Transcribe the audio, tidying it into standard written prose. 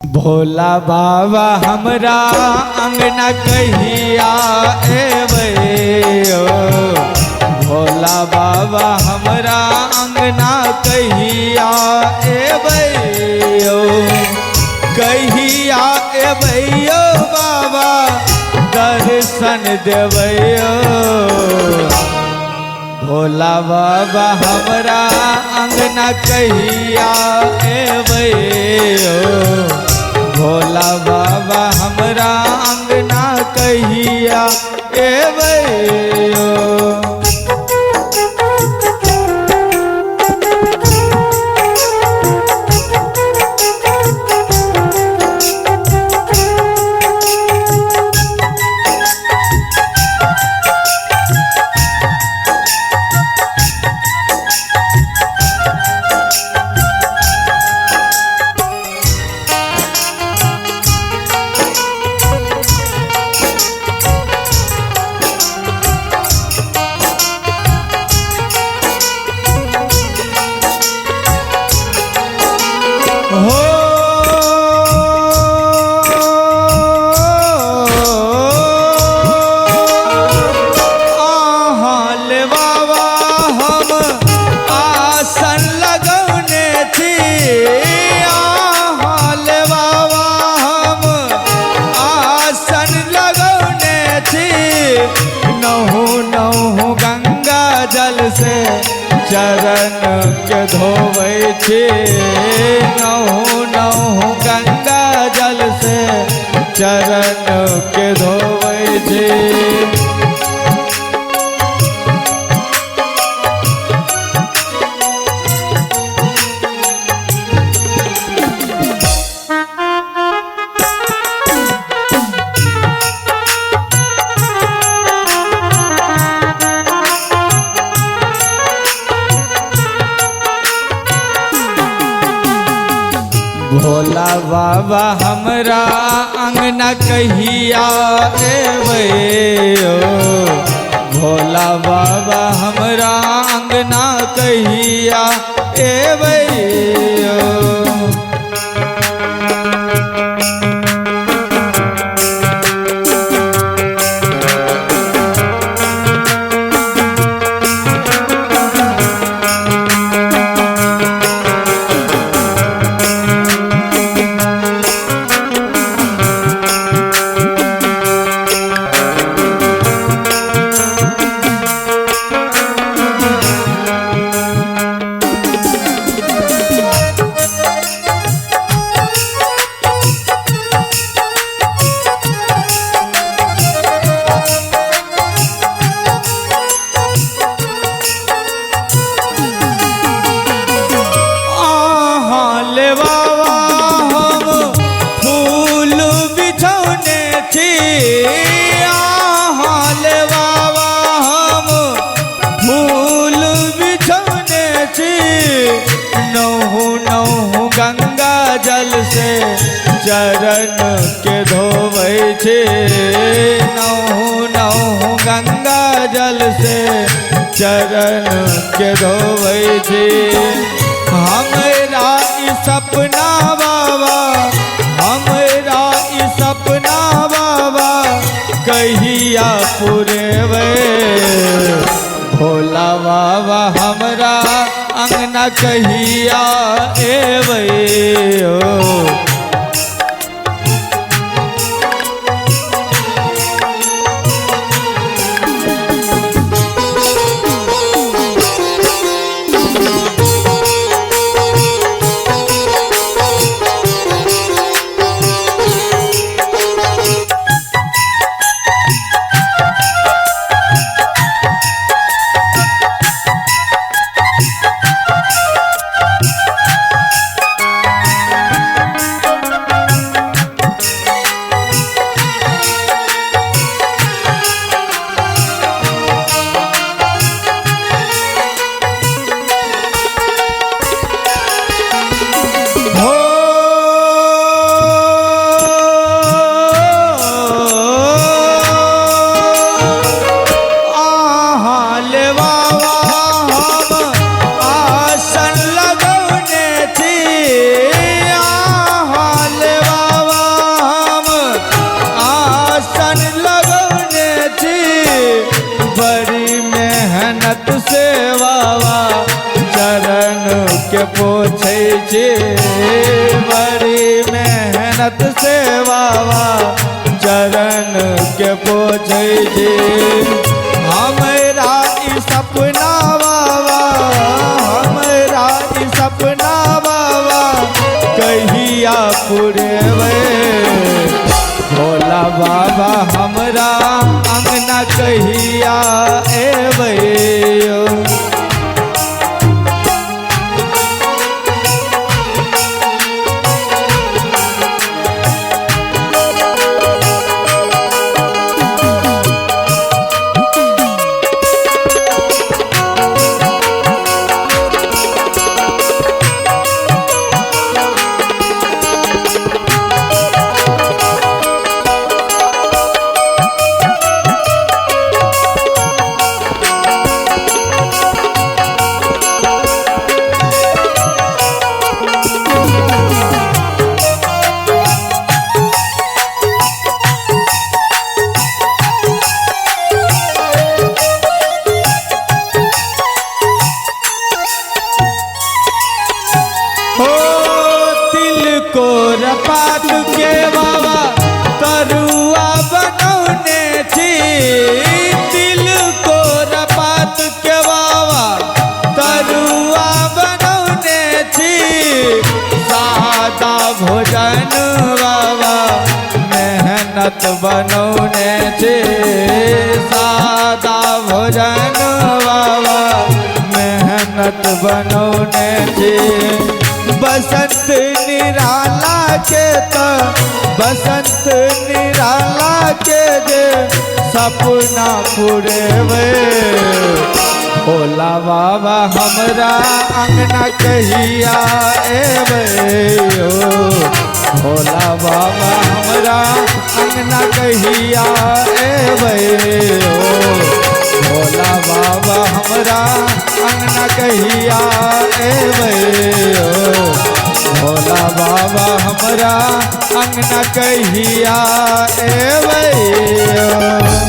भोला बाबा हमरा अंगना कहिया एबै ओ भोला बाबा हमरा अंगना कहिया एबै ओ कहिया एबै ओ बाबा दर्शन देबै ओ भोला बाबा हमरा अंगना कहिया एबै ओ भोला बाबा हमरा अंगना कहिया एबै ओ से चरण के धोबै छी नहु नहु गंगा जल से चरण के धोबै छी भोला बाबा हमरा अंगना कहिया एबै ओ भोला बाबा हमरा अंगना कहिया एबै ओ गंगा जल से चरण के धोबै छी नहु नहु गंगा जल से चरण के धोबै छी हमरा ई सपना बाबा हमरा ई सपना बाबा कहिया पुरेबै भोला बाबा हमरा अंगना कहिया एबै ओ पोछे छे बड़ी मेहनत से बाबा चरण के पोछे छे हमरा ई सपना बाबा हमरा ई सपना बाबा कहिया पुरेवे भोला बाबा हमरा अंगना कहिया एबै यो। पात के बाबा तरुआ बनौने छी तिल को रपात के बाबा तरुआ बनौने छी सादा भोजन बाबा मेहनत बनौने छी सादा भोजन बाबा मेहनत बनौने छी बसंत निराला के त बसंत निराला के जे सपना पुरेवे भोला बाबा हमरा अंगना कहिया एबै यो भोला बाबा हमरा अंगना कहिया एबै यो भोला बाबा हमरा अंगना कहिया एबै यो भोला बाबा हमरा अंगना कहिया एबै यो।